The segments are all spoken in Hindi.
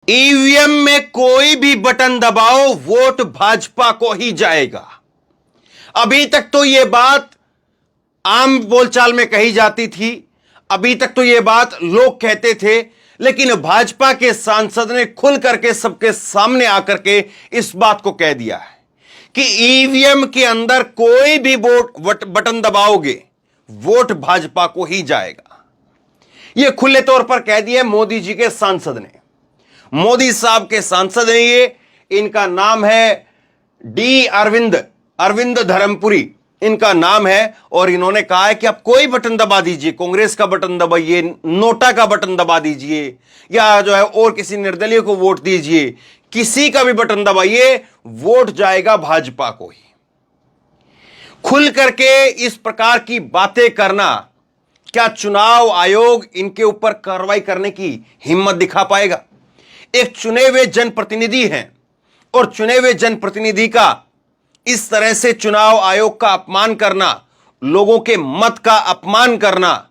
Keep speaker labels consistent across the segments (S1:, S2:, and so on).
S1: ईवीएम में कोई भी बटन दबाओ, वोट भाजपा को ही जाएगा। अभी तक तो यह बात आम बोलचाल में कही जाती थी, अभी तक तो यह बात लोग कहते थे, लेकिन भाजपा के सांसद ने खुल करके सबके सामने आकर के इस बात को कह दिया है कि ईवीएम के अंदर कोई भी बटन दबाओगे, वोट भाजपा को ही जाएगा। यह खुले तौर पर कह दिया मोदी जी के सांसद ने, मोदी साहब के सांसद हैं ये। इनका नाम है अरविंद धर्मपुरी इनका नाम है, और इन्होंने कहा है कि आप कोई बटन दबा दीजिए, कांग्रेस का बटन दबाइए, नोटा का बटन दबा दीजिए, या जो है और किसी निर्दलीय को वोट दीजिए, किसी का भी बटन दबाइए, वोट जाएगा भाजपा को ही। खुल करके इस प्रकार की बातें करना, क्या चुनाव आयोग इनके ऊपर कार्रवाई करने की हिम्मत दिखा पाएगा? एक चुने हुए जनप्रतिनिधि हैं, और चुने हुए जनप्रतिनिधि का इस तरह से चुनाव आयोग का अपमान करना, लोगों के मत का अपमान करना,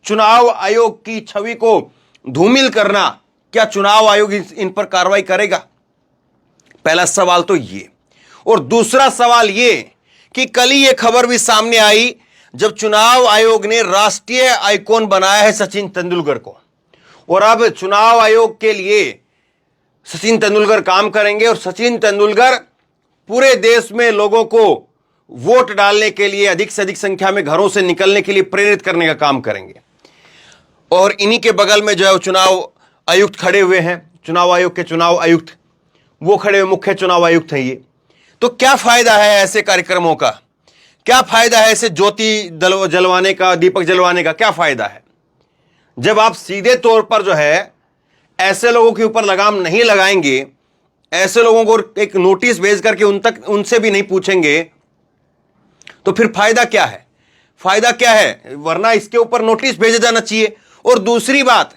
S1: चुनाव आयोग की छवि को धूमिल करना, क्या चुनाव आयोग इन पर कार्रवाई करेगा? पहला सवाल तो ये। और दूसरा सवाल ये कि कल ही यह खबर भी सामने आई जब चुनाव आयोग ने राष्ट्रीय आइकॉन बनाया है सचिन तेंदुलकर को, और अब चुनाव आयोग के लिए सचिन तेंदुलकर काम करेंगे, और सचिन तेंदुलकर पूरे देश में लोगों को वोट डालने के लिए, अधिक से अधिक संख्या में घरों से निकलने के लिए प्रेरित करने का काम करेंगे। और इन्हीं के बगल में जो है चुनाव आयुक्त खड़े हुए हैं, चुनाव आयोग के चुनाव आयुक्त, वो खड़े हुए मुख्य चुनाव आयुक्त हैं ये। तो क्या फायदा है ऐसे कार्यक्रमों का? क्या फायदा है ऐसे ज्योति जलवाने का, दीपक जलवाने का? क्या फायदा है जब आप सीधे तौर पर जो है ऐसे लोगों के ऊपर लगाम नहीं लगाएंगे, ऐसे लोगों को एक नोटिस भेज करके उनसे भी नहीं पूछेंगे, तो फिर फायदा क्या है? फायदा क्या है? वरना इसके ऊपर नोटिस भेजा जाना चाहिए। और दूसरी बात,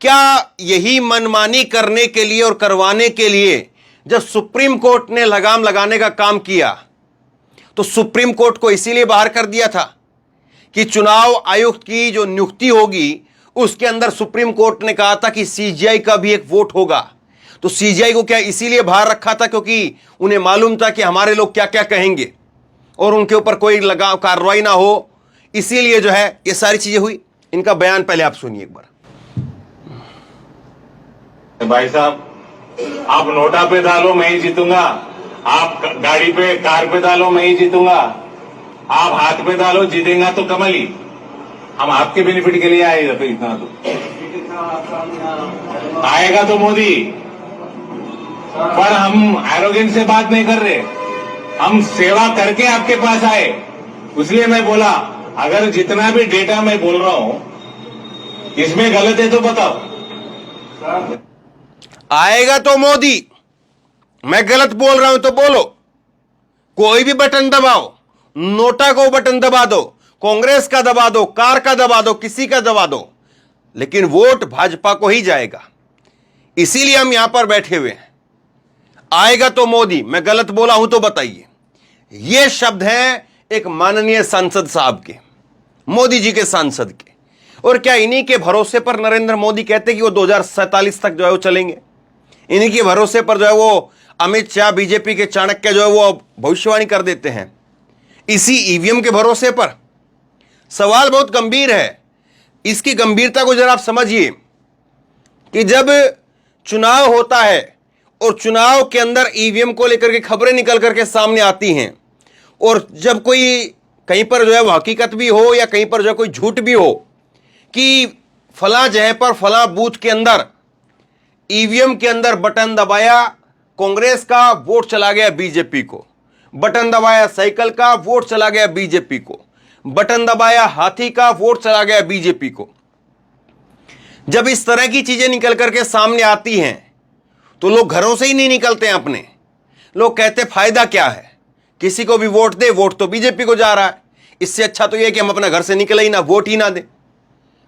S1: क्या यही मनमानी करने के लिए और करवाने के लिए जब सुप्रीम कोर्ट ने लगाम लगाने का काम किया, तो सुप्रीम कोर्ट को इसीलिए बाहर कर दिया था कि चुनाव आयुक्त की जो नियुक्ति होगी उसके अंदर सुप्रीम कोर्ट ने कहा था कि सीजीआई का भी एक वोट होगा। तो सीजीआई को क्या इसीलिए बाहर रखा था क्योंकि उन्हें मालूम था कि हमारे लोग क्या क्या कहेंगे और उनके ऊपर कोई लगाव कार्रवाई ना हो, इसीलिए जो है ये सारी चीजें हुई। इनका बयान पहले आप सुनिए एक बार।
S2: भाई साहब, आप नोटा पे डालो मैं ही जीतूंगा, आप गाड़ी पे कार पे डालो मैं ही जीतूंगा, आप हाथ पे डालो जीतेगा तो कमल ही। हम आपके बेनिफिट के लिए आएगा, तो इतना तो आएगा तो मोदी। पर हम एरोगेंस से बात नहीं कर रहे, हम सेवा करके आपके पास आए। इसलिए मैं बोला, अगर जितना भी डेटा मैं बोल रहा हूं इसमें गलत है तो बताओ।
S1: आएगा तो मोदी, मैं गलत बोल रहा हूं तो बोलो। कोई भी बटन दबाओ, नोटा को बटन दबा दो, कांग्रेस का दबा दो, कार का दबा दो, किसी का दबा दो, लेकिन वोट भाजपा को ही जाएगा। इसीलिए हम यहां पर बैठे हुए हैं। आएगा तो मोदी, मैं गलत बोला हूं तो बताइए। यह शब्द हैं एक माननीय सांसद साहब के, मोदी जी के सांसद के। और क्या इन्हीं के भरोसे पर नरेंद्र मोदी कहते कि वो 2047 तक जो है वो चलेंगे? इन्हीं के भरोसे पर जो है वो अमित शाह, बीजेपी के चाणक्य जो है वो भविष्यवाणी कर देते हैं, इसी ईवीएम के भरोसे पर? सवाल बहुत गंभीर है। इसकी गंभीरता को जरा आप समझिए कि जब चुनाव होता है और चुनाव के अंदर ईवीएम को लेकर के खबरें निकल करके सामने आती हैं, और जब कोई कहीं पर जो है वो हकीकत भी हो या कहीं पर जो है कोई झूठ भी हो कि फला जगह पर फला बूथ के अंदर ईवीएम के अंदर बटन दबाया कांग्रेस का, वोट चला गया बीजेपी को, बटन दबाया साइकिल का, वोट चला गया बीजेपी को, बटन दबाया हाथी का, वोट चला गया बीजेपी को। जब इस तरह की चीजें निकल करके सामने आती हैं तो लोग घरों से ही नहीं निकलते हैं अपने। लोग कहते फायदा क्या है, किसी को भी वोट दे, वोट तो बीजेपी को जा रहा है, इससे अच्छा तो यह कि हम अपना घर से निकले ही ना, वोट ही ना दे।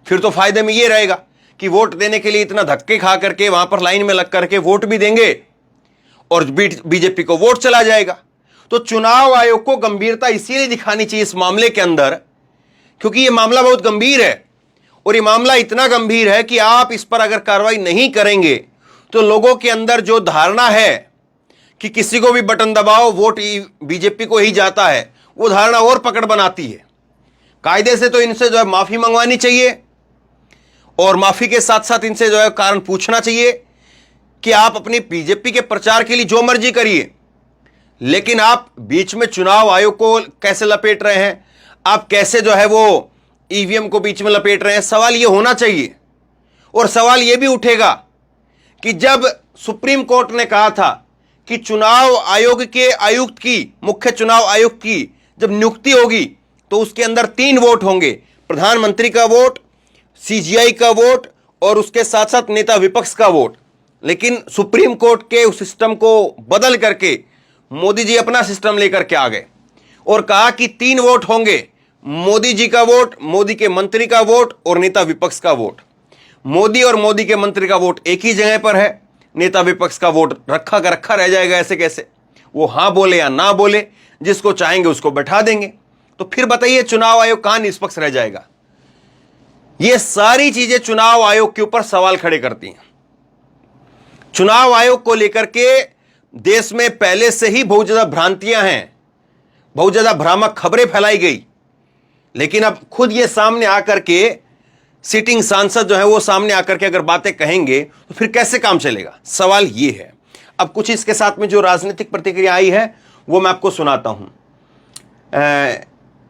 S1: फिर तो फायदे में यह रहेगा कि वोट देने के लिए इतना धक्के खा करके वहां पर लाइन में लग करके वोट भी देंगे और बीजेपी को वोट चला जाएगा। तो चुनाव आयोग को गंभीरता इसीलिए दिखानी चाहिए इस मामले के अंदर, क्योंकि यह मामला बहुत गंभीर है, और यह मामला इतना गंभीर है कि आप इस पर अगर कार्रवाई नहीं करेंगे तो लोगों के अंदर जो धारणा है कि किसी को भी बटन दबाओ वोट बीजेपी को ही जाता है, वो धारणा और पकड़ बनाती है। कायदे से तो इनसे जो है माफी मंगवानी चाहिए और माफी के साथ साथ इनसे जो है कारण पूछना चाहिए कि आप अपनी बीजेपी के प्रचार के लिए जो मर्जी करिए, लेकिन आप बीच में चुनाव आयोग को कैसे लपेट रहे हैं, आप कैसे जो है वो ईवीएम को बीच में लपेट रहे हैं। सवाल ये होना चाहिए। और सवाल ये भी उठेगा कि जब सुप्रीम कोर्ट ने कहा था कि चुनाव आयोग के आयुक्त की, मुख्य चुनाव आयुक्त की जब नियुक्ति होगी तो उसके अंदर 3 वोट होंगे, प्रधानमंत्री का वोट, सीजीआई का वोट और उसके साथ साथ नेता विपक्ष का वोट। लेकिन सुप्रीम कोर्ट के उस सिस्टम को बदल करके मोदी जी अपना सिस्टम लेकर के आ गए और कहा कि 3 वोट होंगे, मोदी जी का वोट, मोदी के मंत्री का वोट और नेता विपक्ष का वोट। मोदी और मोदी के मंत्री का वोट एक ही जगह पर है, नेता विपक्ष का वोट रखा का रखा रह जाएगा। ऐसे कैसे? वो हां बोले या ना बोले, जिसको चाहेंगे उसको बैठा देंगे। तो फिर बताइए चुनाव आयोग कहां निष्पक्ष रह जाएगा? ये सारी चीजें चुनाव आयोग के ऊपर सवाल खड़े करती हैं। चुनाव आयोग को लेकर के देश में पहले से ही बहुत ज्यादा भ्रांतियां हैं, बहुत ज्यादा भ्रामक खबरें फैलाई गई, लेकिन अब खुद ये सामने आकर के सिटिंग सांसद जो है वो सामने आकर के अगर बातें कहेंगे तो फिर कैसे काम चलेगा? सवाल ये है। अब कुछ इसके साथ में जो राजनीतिक प्रतिक्रिया आई है वो मैं आपको सुनाता हूं।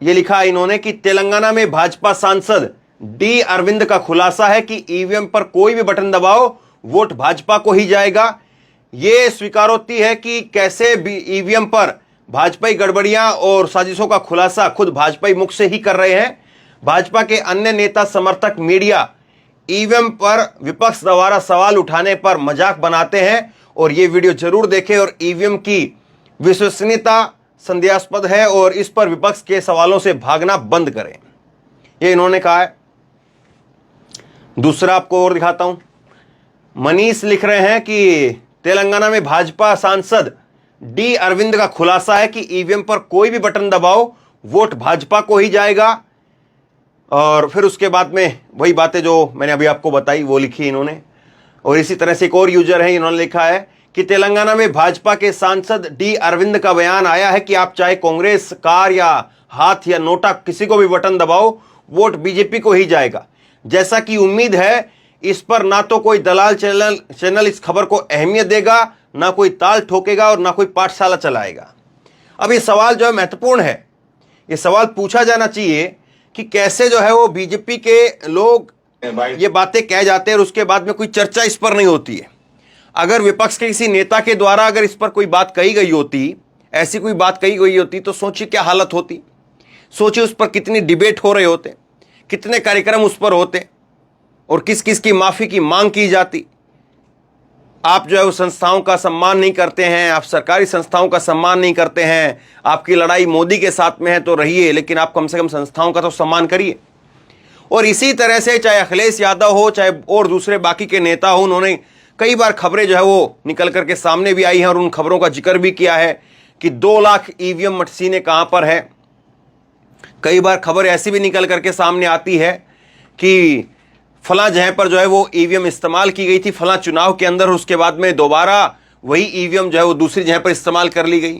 S1: ये लिखा इन्होंने कि तेलंगाना में भाजपा सांसद डी अरविंद का खुलासा है कि ईवीएम पर कोई भी बटन दबाओ वोट भाजपा को ही जाएगा। यह स्वीकारोक्ति है कि कैसे भी ईवीएम पर भाजपाई गड़बड़ियां और साजिशों का खुलासा खुद भाजपाई मुख से ही कर रहे हैं। भाजपा के अन्य नेता समर्थक मीडिया ईवीएम पर विपक्ष द्वारा सवाल उठाने पर मजाक बनाते हैं और ये वीडियो जरूर देखें और ईवीएम की विश्वसनीयता संदेहास्पद है और इस पर विपक्ष के सवालों से भागना बंद करें, ये इन्होंने कहा है। दूसरा आपको और दिखाता हूं। मनीष लिख रहे हैं कि तेलंगाना में भाजपा सांसद डी अरविंद का खुलासा है कि ईवीएम पर कोई भी बटन दबाओ वोट भाजपा को ही जाएगा। और फिर उसके बाद में वही बातें जो मैंने अभी आपको बताई वो लिखी इन्होंने। और इसी तरह से एक और यूजर है, इन्होंने लिखा है कि तेलंगाना में भाजपा के सांसद डी अरविंद का बयान आया है कि आप चाहे कांग्रेस, कार या हाथ या नोटा किसी को भी बटन दबाओ वोट बीजेपी को ही जाएगा। जैसा कि उम्मीद है इस पर ना तो कोई दलाल चैनल इस खबर को अहमियत देगा, ना कोई ताल ठोकेगा और ना कोई पाठशाला चलाएगा। अब ये सवाल जो है महत्वपूर्ण है। ये सवाल पूछा जाना चाहिए कि कैसे जो है वो बीजेपी के लोग ये बातें कह जाते हैं और उसके बाद में कोई चर्चा इस पर नहीं होती है। अगर विपक्ष के किसी नेता के द्वारा अगर इस पर कोई बात कही गई होती, ऐसी कोई बात कही गई होती तो सोचिए क्या हालत होती। सोचिए उस पर कितनी डिबेट हो रहे होते, कितने कार्यक्रम उस पर होते और किस किस की माफी की मांग की जाती। आप जो है उस संस्थाओं का सम्मान नहीं करते हैं, आप सरकारी संस्थाओं का सम्मान नहीं करते हैं। आपकी लड़ाई मोदी के साथ में है तो रहिए, लेकिन आप कम से कम संस्थाओं का तो सम्मान करिए। और इसी तरह से चाहे अखिलेश यादव हो, चाहे और दूसरे बाकी के नेता हो, उन्होंने कई बार खबरें जो है वो निकल करके सामने भी आई हैं और उन खबरों का जिक्र भी किया है कि 2 लाख ईवीएम मशीनें कहां पर है। कई बार खबर ऐसी भी निकल करके सामने आती है कि फला जगह पर जो है वो ईवीएम इस्तेमाल की गई थी फला चुनाव के अंदर, उसके बाद में दोबारा वही ईवीएम जो है वो दूसरी जगह पर इस्तेमाल कर ली गई।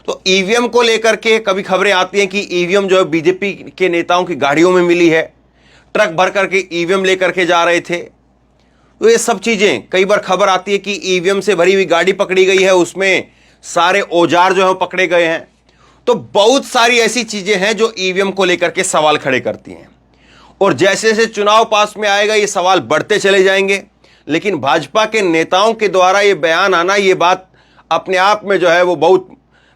S1: तो ईवीएम को लेकर के कभी खबरें आती हैं कि ईवीएम जो है बीजेपी के नेताओं की गाड़ियों में मिली है, ट्रक भर करके ईवीएम लेकर के जा रहे थे। तो ये सब चीजें कई बार खबर आती है कि ईवीएम से भरी हुई गाड़ी पकड़ी गई है, उसमें सारे औजार जो है पकड़े गए हैं। तो बहुत सारी ऐसी चीजें हैं जो ईवीएम को लेकर के सवाल खड़े करती हैं और जैसे जैसे चुनाव पास में आएगा ये सवाल बढ़ते चले जाएंगे। लेकिन भाजपा के नेताओं के द्वारा ये बयान आना, ये बात अपने आप में जो है वो बहुत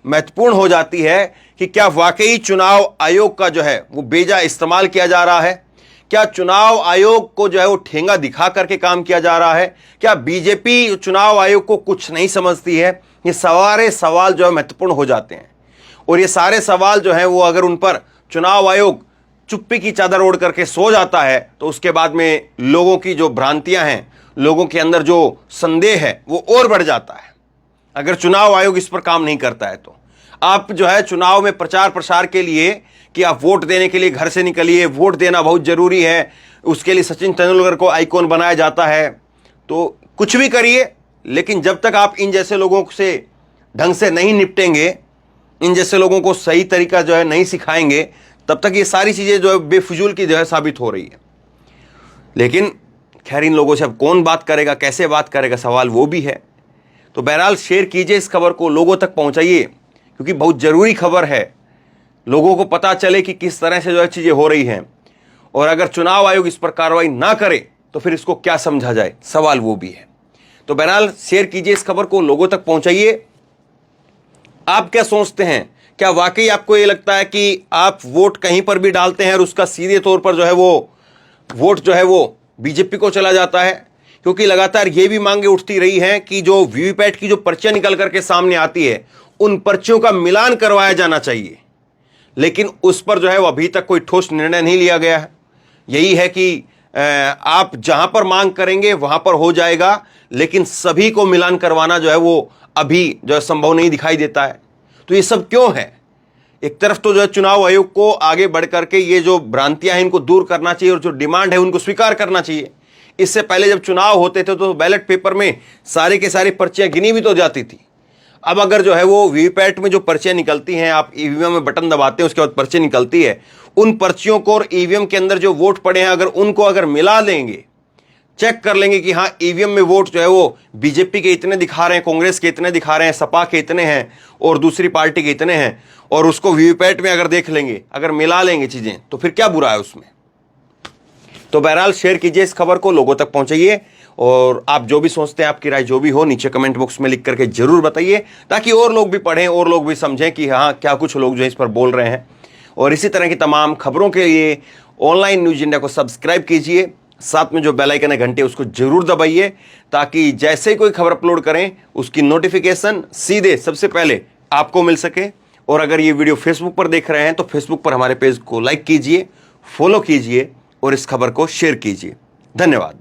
S1: महत्वपूर्ण हो जाती है कि क्या वाकई चुनाव आयोग का जो है वो बेजा इस्तेमाल किया जा रहा है? क्या चुनाव आयोग को जो है वो ठेंगा दिखा करके काम किया जा रहा है? क्या बीजेपी चुनाव आयोग को कुछ नहीं समझती है? ये सारे सवाल जो है महत्वपूर्ण हो जाते हैं और ये सारे सवाल जो है वो अगर उन पर चुनाव आयोग चुप्पी की चादर ओढ़ करके सो जाता है तो उसके बाद में लोगों की जो भ्रांतियां हैं, लोगों के अंदर जो संदेह है वो और बढ़ जाता है। अगर चुनाव आयोग इस पर काम नहीं करता है तो आप जो है चुनाव में प्रचार प्रसार के लिए कि आप वोट देने के लिए घर से निकलिए, वोट देना बहुत जरूरी है, उसके लिए सचिन तेंदुलकर को आइकॉन बनाया जाता है, तो कुछ भी करिए लेकिन जब तक आप इन जैसे लोगों से ढंग से नहीं निपटेंगे, इन जैसे लोगों को सही तरीका जो है नहीं सिखाएंगे, तब तक ये सारी चीज़ें जो है बेफिजूल की जो है साबित हो रही है। लेकिन खैर, इन लोगों से अब कौन बात करेगा, कैसे बात करेगा, सवाल वो भी है। तो बहरहाल शेयर कीजिए इस खबर को, लोगों तक पहुंचाइए, क्योंकि बहुत ज़रूरी खबर है। लोगों को पता चले कि किस तरह से जो है चीज़ें हो रही हैं, और अगर चुनाव आयोग इस पर कार्रवाई ना करे तो फिर इसको क्या समझा जाए, सवाल वो भी है। तो बहरहाल शेयर कीजिए इस खबर को, लोगों तक पहुंचाइए। आप क्या सोचते हैं? क्या वाकई आपको ये लगता है कि आप वोट कहीं पर भी डालते हैं और उसका सीधे तौर पर जो है वो वोट जो है वो बीजेपी को चला जाता है? क्योंकि लगातार ये भी मांगे उठती रही हैं कि जो वीवीपैट की जो पर्चियां निकल करके सामने आती है, उन पर्चियों का मिलान करवाया जाना चाहिए, लेकिन उस पर जो है वो अभी तक कोई ठोस निर्णय नहीं लिया गया है। यही है कि आप जहां पर मांग करेंगे वहां पर हो जाएगा, लेकिन सभी को मिलान करवाना जो है वो अभी जो है संभव नहीं दिखाई देता है। तो ये सब क्यों है? एक तरफ तो जो है चुनाव आयोग को आगे बढ़ करके ये जो भ्रांतियां हैं इनको दूर करना चाहिए और जो डिमांड है उनको स्वीकार करना चाहिए। इससे पहले जब चुनाव होते थे तो बैलेट पेपर में सारे के सारी पर्चियां गिनी भी तो जाती थी। अब अगर जो है वो वीवीपैट में जो पर्चियां निकलती हैं, आप ईवीएम में बटन दबाते हैं, उसके बाद पर्ची निकलती है, उन पर्चियों को और ईवीएम के अंदर जो वोट पड़े हैं अगर उनको अगर मिला लेंगे, चेक कर लेंगे कि हाँ ईवीएम में वोट जो है वो बीजेपी के इतने दिखा रहे हैं, कांग्रेस के इतने दिखा रहे हैं, सपा के इतने हैं और दूसरी पार्टी के इतने हैं, और उसको वीवीपैट में अगर देख लेंगे, अगर मिला लेंगे चीजें, तो फिर क्या बुरा है उसमें? तो बहरहाल शेयर कीजिए इस खबर को, लोगों तक पहुंचाइए, और आप जो भी सोचते हैं, आपकी राय जो भी हो, नीचे कमेंट बॉक्स में लिख करके जरूर बताइए, ताकि और लोग भी पढ़ें और लोग भी समझें कि हाँ क्या कुछ लोग जो इस पर बोल रहे हैं। और इसी तरह की तमाम खबरों के लिए ऑनलाइन न्यूज इंडिया को सब्सक्राइब कीजिए, साथ में जो बेल आइकन है घंटे उसको जरूर दबाइए, ताकि जैसे ही कोई खबर अपलोड करें उसकी नोटिफिकेशन सीधे सबसे पहले आपको मिल सके। और अगर ये वीडियो फेसबुक पर देख रहे हैं तो फेसबुक पर हमारे पेज को लाइक कीजिए, फॉलो कीजिए और इस खबर को शेयर कीजिए। धन्यवाद।